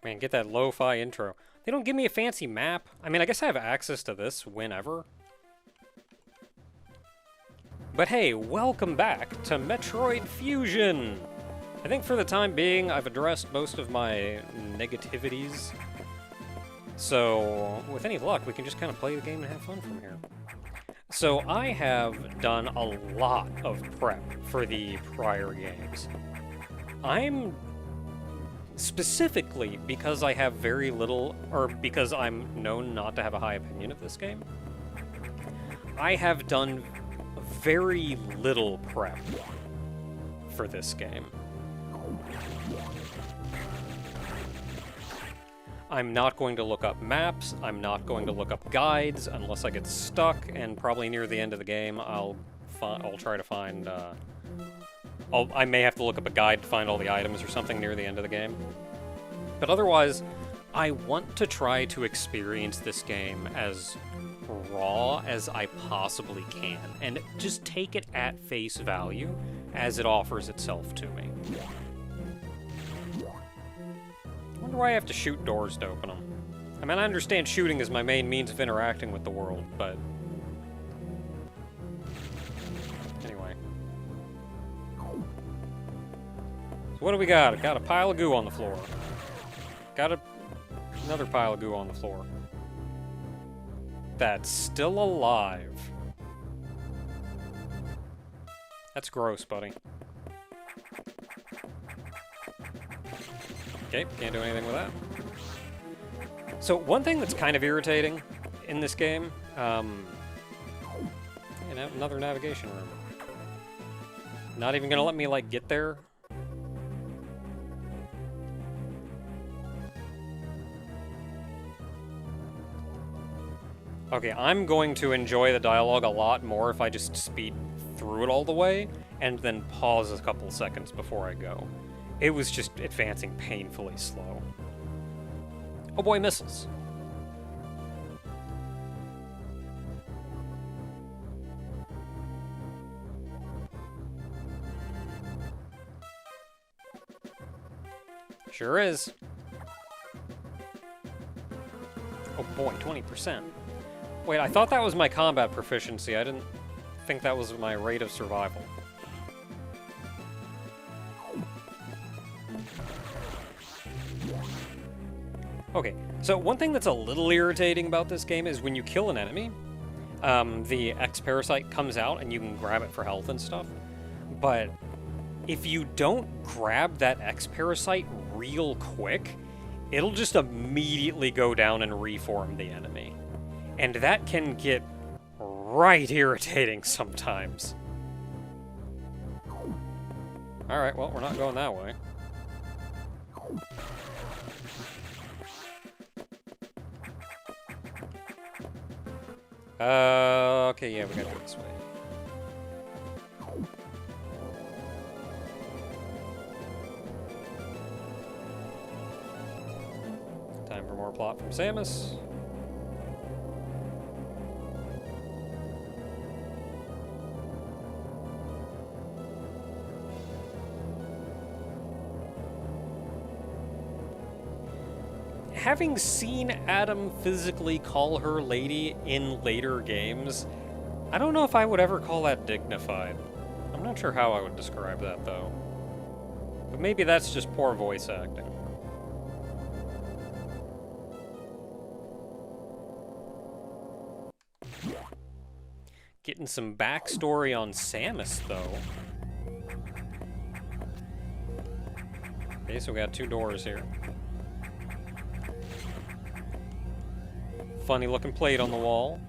Man, get that lo-fi intro. They don't give me a fancy map. I mean, I guess I have access to this whenever. But hey, welcome back to Metroid Fusion! I think for the time being, I've addressed most of my negativities. So, with any luck, we can just kind of play the game and have fun from here. So, I have done a lot of prep for the prior games. I'm... Specifically, because I have very little, or because I'm known not to have a high opinion of this game, I have done very little prep for this game. I'm not going to look up maps, I'm not going to look up guides unless I get stuck, and probably near the end of the game I'll try to find, I may have to look up a guide to find all the items or something near the end of the game. But otherwise, I want to try to experience this game as raw as I possibly can, and just take it at face value as it offers itself to me. I wonder why I have to shoot doors to open them. I mean, I understand shooting is my main means of interacting with the world, but... Anyway. So what do we got? Got a pile of goo on the floor. Got another pile of goo on the floor. That's still alive. That's gross, buddy. Okay, can't do anything with that. So one thing that's kind of irritating in this game, another navigation room. Not even gonna let me, like, get there. Okay, I'm going to enjoy the dialogue a lot more if I just speed through it all the way, and then pause a couple seconds before I go. It was just advancing painfully slow. Oh boy, missiles. Sure is. Oh boy, 20%. Wait, I thought that was my combat proficiency. I didn't think that was my rate of survival. Okay, so one thing that's a little irritating about this game is when you kill an enemy, the X-Parasite comes out and you can grab it for health and stuff, but if you don't grab that X-Parasite real quick, it'll just immediately go down and reform the enemy. And that can get right irritating sometimes. Alright, well, we're not going that way. Okay, yeah, we gotta go this way. Time for more plot from Samus. Having seen Adam physically call her lady in later games, I don't know if I would ever call that dignified. I'm not sure how I would describe that, though. But maybe that's just poor voice acting. Getting some backstory on Samus, though. Okay, so we got two doors here. Funny looking plate on the wall.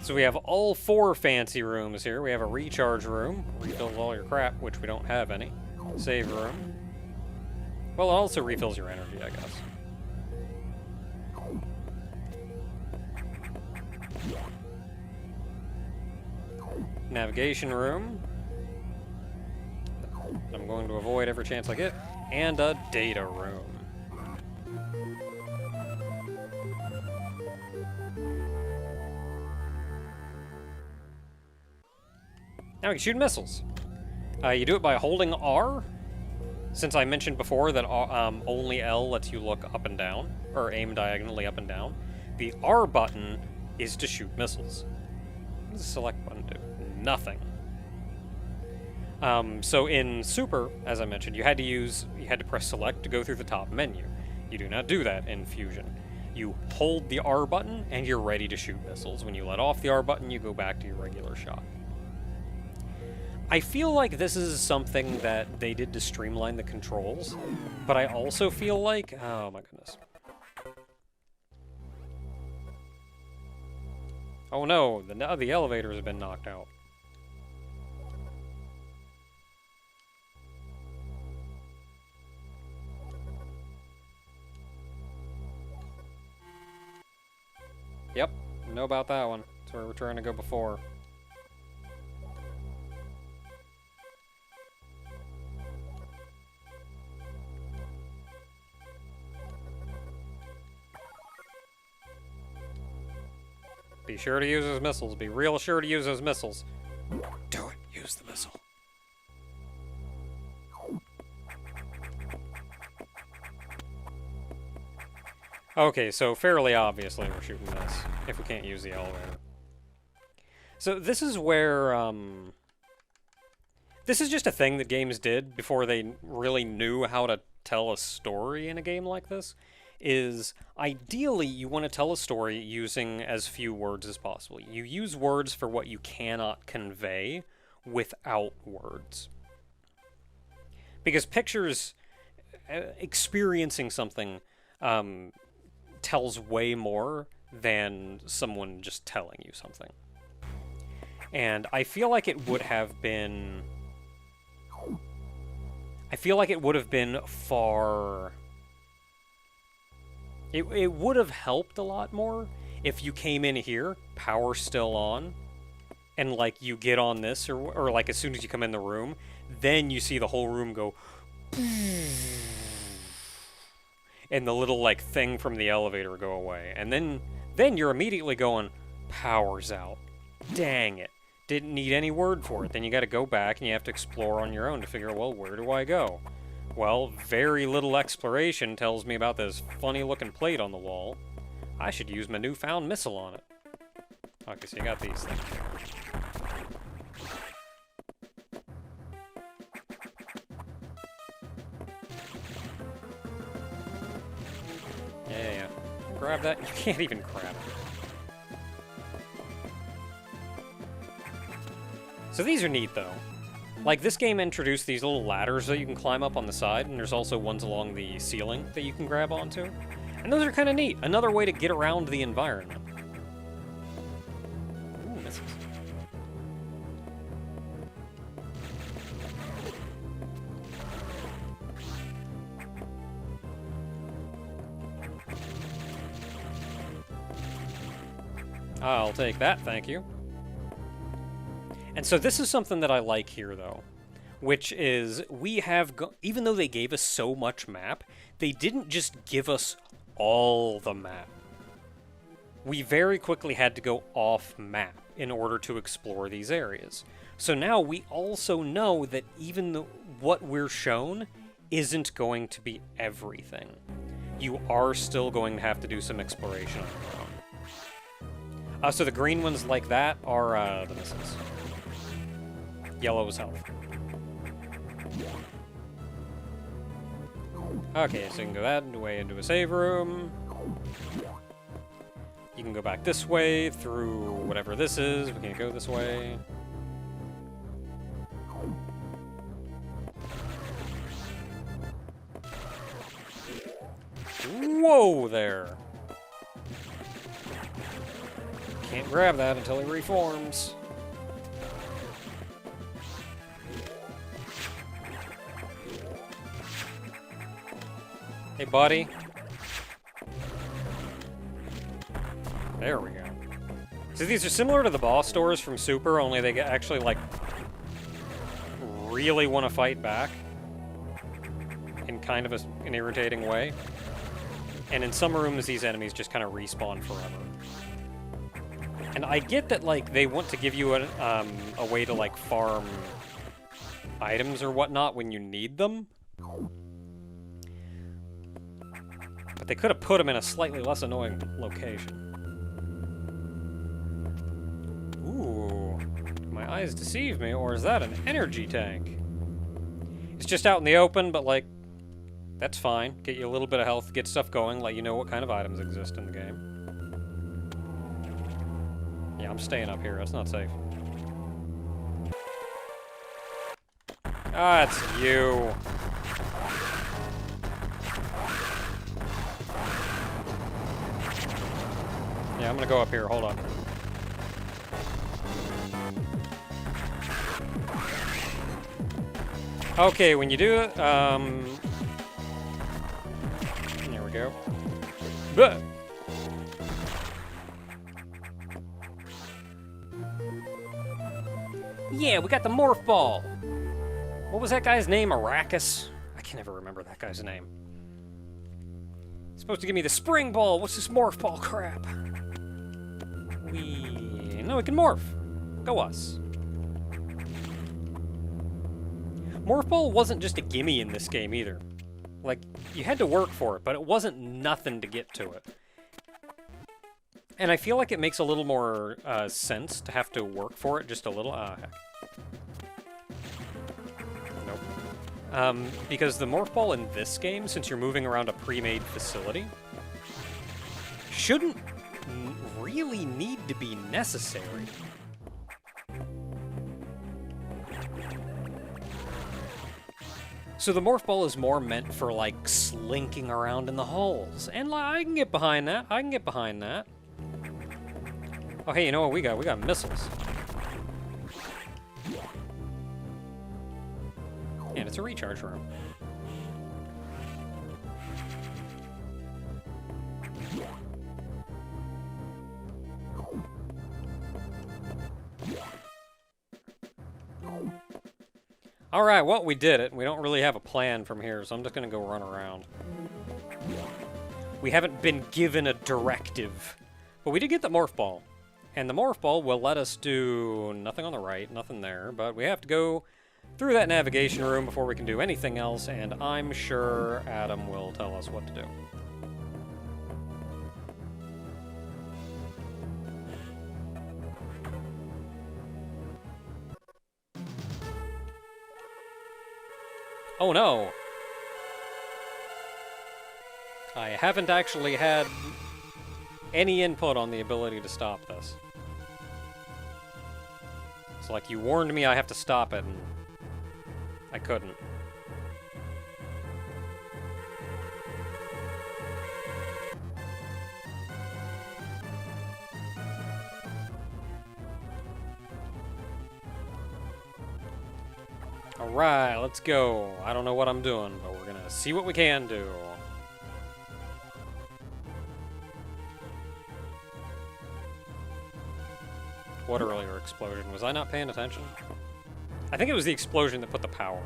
So we have all four fancy rooms here. We have a recharge room, refills all your crap, which we don't have any. Save room. Well, it also refills your energy, I guess. Navigation room. I'm going to avoid every chance I get. And a data room. Now we can shoot missiles. You do it by holding R, since I mentioned before that only L lets you look up and down, or aim diagonally up and down, the R button is to shoot missiles. What does the select button do? Nothing. So in Super, as I mentioned, you had to press select to go through the top menu. You do not do that in Fusion. You hold the R button and you're ready to shoot missiles. When you let off the R button, you go back to your regular shot. I feel like this is something that they did to streamline the controls, but I also feel like, oh my goodness. Oh no, the elevator has been knocked out. Yep, know about that one. That's where we're trying to go before. Be sure to use those missiles. Be real sure to use those missiles. Do it. Use the missile. Okay, so fairly obviously we're shooting this, if we can't use the elevator. So this is where, this is just a thing that games did before they really knew how to tell a story in a game like this, is ideally you want to tell a story using as few words as possible. You use words for what you cannot convey without words. Because pictures, experiencing something, tells way more than someone just telling you something. And I feel like it would have been... far... It would have helped a lot more if you came in here, power still on, and like you get on this, or like as soon as you come in the room, then you see the whole room go... and the little like thing from the elevator go away. And then you're immediately going, power's out. Dang it. Didn't need any word for it. Then you gotta go back and you have to explore on your own to figure out, well, where do I go? Well, very little exploration tells me about this funny looking plate on the wall. I should use my newfound missile on it. Okay, so you got these things. Yeah. Grab that. You can't even grab it. So these are neat, though. Like, this game introduced these little ladders that you can climb up on the side, and there's also ones along the ceiling that you can grab onto. And those are kind of neat. Another way to get around the environment. Ooh, misses. I'll take that, thank you. And so this is something that I like here, though, which is we have, even though they gave us so much map, they didn't just give us all the map. We very quickly had to go off map in order to explore these areas. So now we also know that even though what we're shown isn't going to be everything. You are still going to have to do some exploration on your own. So the green ones like that are the missiles. Yellow is health. Okay, so you can go that way into a save room. You can go back this way through whatever this is. We can't go this way. Whoa there! Can't grab that until he reforms. Hey, buddy. There we go. So these are similar to the boss doors from Super, only they actually, like, really want to fight back in kind of an irritating way. And in some rooms, these enemies just kind of respawn forever. And I get that, like, they want to give you a way to, like, farm items or whatnot when you need them, But they could have put him in a slightly less annoying location. Ooh. My eyes deceive me, or is that an energy tank? It's just out in the open, but, like, that's fine. Get you a little bit of health, get stuff going, let you know what kind of items exist in the game. Yeah, I'm staying up here. That's not safe. Ah, it's you. Yeah, I'm gonna go up here. Hold on. Okay, when you do it, there we go. Bleh. Yeah, we got the morph ball. What was that guy's name? Arrakis? I can never remember that guy's name. It's supposed to give me the spring ball. What's this morph ball crap? No, we can morph. Go us. Morph ball wasn't just a gimme in this game either. Like, you had to work for it, but it wasn't nothing to get to it. And I feel like it makes a little more sense to have to work for it just a little. Ah, heck. Nope. Because the morph ball in this game, since you're moving around a pre-made facility, shouldn't really need to be necessary. So the morph ball is more meant for, like, slinking around in the halls. And I can get behind that. I can get behind that. Oh, hey, you know what we got? We got missiles. And it's a recharge room. Alright, well, we did it. We don't really have a plan from here, so I'm just gonna go run around. We haven't been given a directive. But we did get the morph ball. And the morph ball will let us do nothing on the right, nothing there, but we have to go through that navigation room before we can do anything else, and I'm sure Adam will tell us what to do. Oh no! I haven't actually had any input on the ability to stop this. It's like, you warned me I have to stop it, and I couldn't. Alright, let's go. I don't know what I'm doing, but we're gonna see what we can do. What earlier explosion? Was I not paying attention? I think it was the explosion that put the power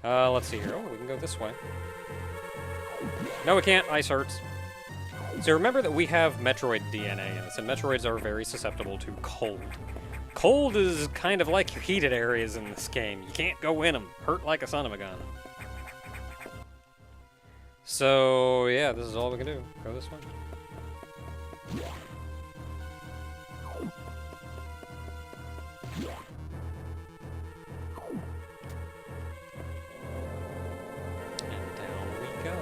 out. Let's see here. Oh, we can go this way. No, we can't. Ice hurts. So remember that we have Metroid DNA in this, and Metroids are very susceptible to cold. Cold is kind of like your heated areas in this game. You can't go in them. Hurt like a son of a gun. So, yeah, this is all we can do. Go this way. And down we go.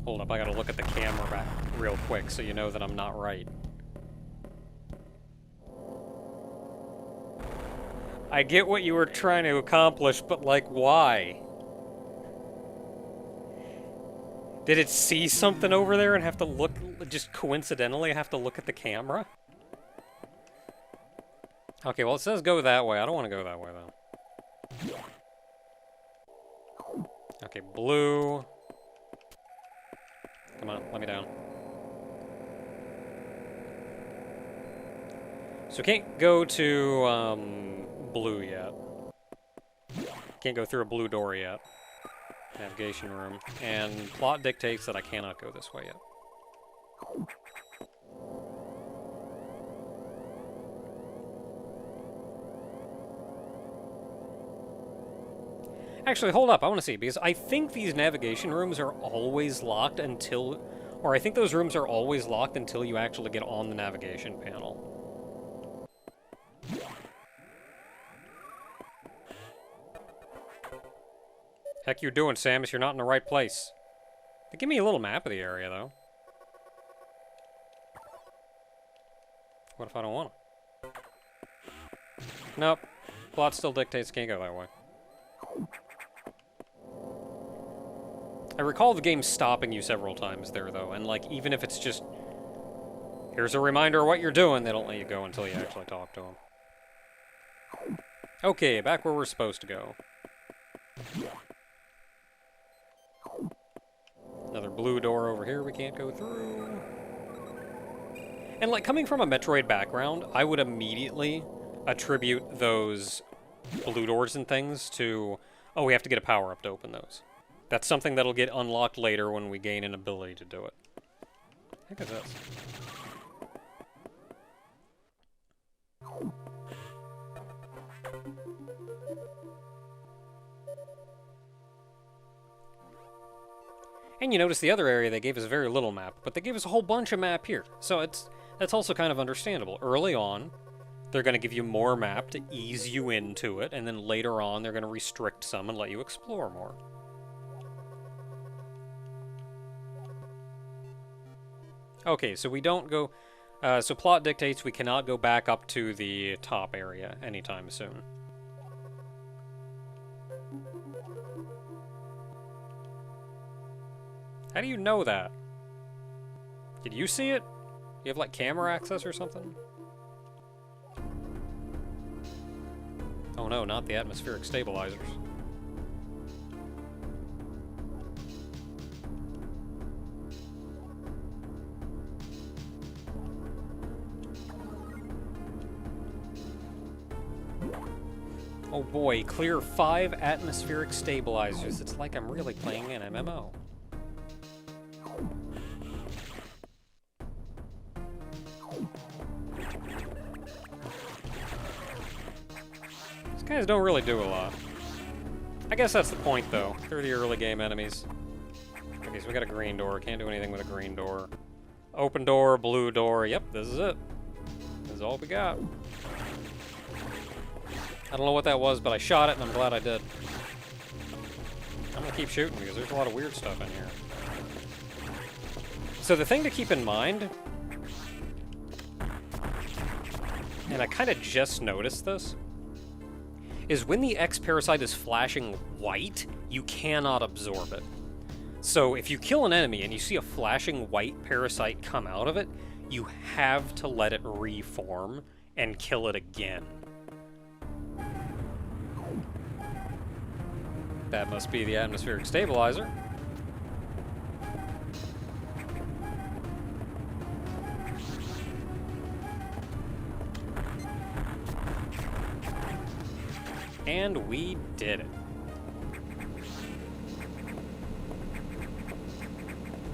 Hold up, I gotta look at the camera back real quick so you know that I'm not right. I get what you were trying to accomplish, but, like, why? Did it see something over there and have to look, just coincidentally have to look at the camera? Okay, well, it says go that way. I don't want to go that way, though. Okay, blue. Come on, let me down. So can't go to, blue yet. Can't go through a blue door yet. Navigation room. And plot dictates that I cannot go this way yet. Actually, hold up. I want to see, because I think these navigation rooms are always locked until... Or I think those rooms are always locked until you actually get on the navigation panel. Heck you doing, Samus? You're not in the right place. They give me a little map of the area, though. What if I don't want to? Nope. Plot still dictates can't go that way. I recall the game stopping you several times there, though, and, like, even if it's just... Here's a reminder of what you're doing, they don't let you go until you actually talk to them. Okay, back where we're supposed to go. Another blue door over here we can't go through. And, like, coming from a Metroid background, I would immediately attribute those blue doors and things to, oh, we have to get a power-up to open those. That's something that'll get unlocked later when we gain an ability to do it. Heck is this? And you notice the other area they gave us very little map, but they gave us a whole bunch of map here. So that's also kind of understandable. Early on, they're going to give you more map to ease you into it, and then later on they're going to restrict some and let you explore more. Okay, so we don't go... so plot dictates we cannot go back up to the top area anytime soon. How do you know that? Did you see it? You have, like, camera access or something? Oh no, not the atmospheric stabilizers. Oh boy, clear 5 atmospheric stabilizers. It's like I'm really playing an MMO. These guys don't really do a lot. I guess that's the point, though. They're the early game enemies. Okay, so we got a green door. Can't do anything with a green door. Open door, blue door. Yep, this is it. This is all we got. I don't know what that was, but I shot it, and I'm glad I did. I'm gonna keep shooting, because there's a lot of weird stuff in here. So the thing to keep in mind, and I kind of just noticed this, is when the X-Parasite is flashing white, you cannot absorb it. So if you kill an enemy and you see a flashing white parasite come out of it, you have to let it reform and kill it again. That must be the atmospheric stabilizer. And we did it.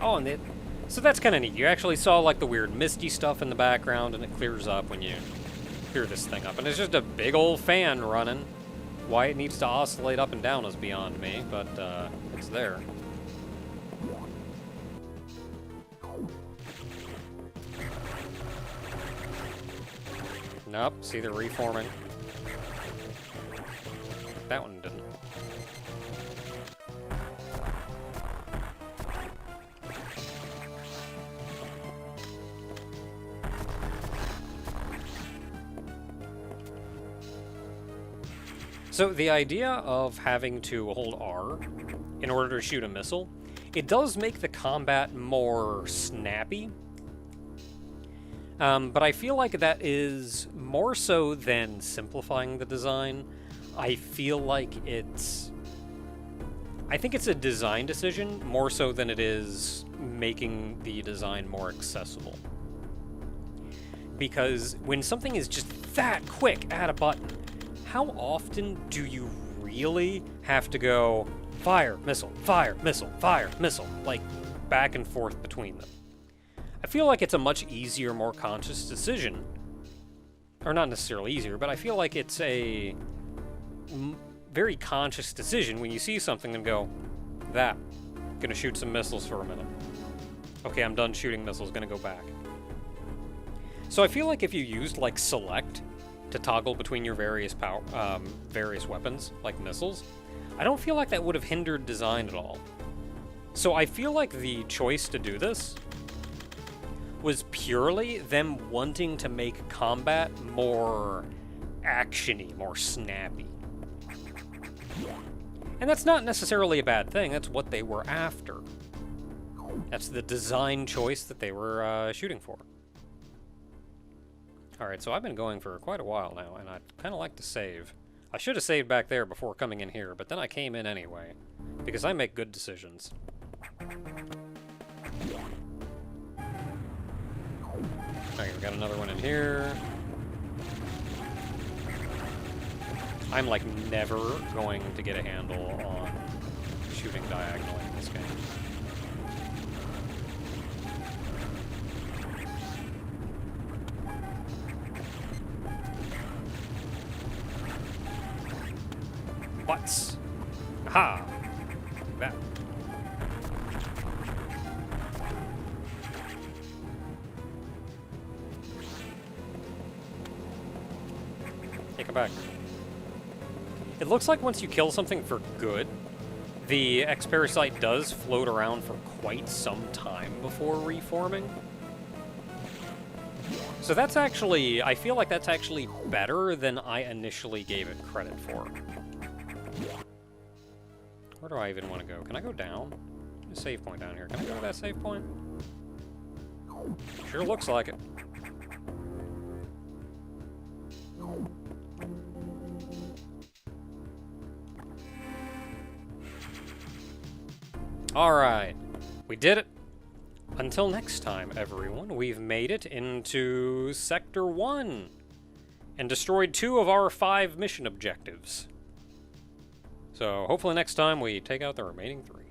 Oh, and so that's kind of neat. You actually saw, like, the weird misty stuff in the background, and it clears up when you clear this thing up. And it's just a big old fan running. Why it needs to oscillate up and down is beyond me, but it's there. Nope, see the reforming. That one didn't. So the idea of having to hold R in order to shoot a missile, it does make the combat more snappy. But I feel like that is more so than simplifying the design. I feel like I think it's a design decision more so than it is making the design more accessible. Because when something is just that quick at a button, how often do you really have to go, fire, missile, fire, missile, fire, missile, like back and forth between them. I feel like it's a much easier, more conscious decision. Or not necessarily easier, but I feel like it's a very conscious decision when you see something and go, that, gonna shoot some missiles for a minute. Okay, I'm done shooting missiles, gonna go back. So I feel like if you used, like, select to toggle between your various weapons, like missiles, I don't feel like that would have hindered design at all. So I feel like the choice to do this was purely them wanting to make combat more action-y, more snappy. And that's not necessarily a bad thing, that's what they were after. That's the design choice that they were shooting for. Alright, so I've been going for quite a while now, and I'd kind of like to save. I should have saved back there before coming in here, but then I came in anyway, because I make good decisions. Alright, we got another one in here. I'm, like, never going to get a handle on shooting diagonally in this game. Butts. Aha! Like that. Take him back. It looks like once you kill something for good, the X-Parasite does float around for quite some time before reforming. So that's actually, I feel like that's actually better than I initially gave it credit for. Where do I even want to go? Can I go down? There's a save point down here. Can I go to that save point? Sure looks like it. Alright, we did it. Until next time, everyone, we've made it into Sector 1 and destroyed 2 of our 5 mission objectives. So hopefully next time we take out the remaining 3.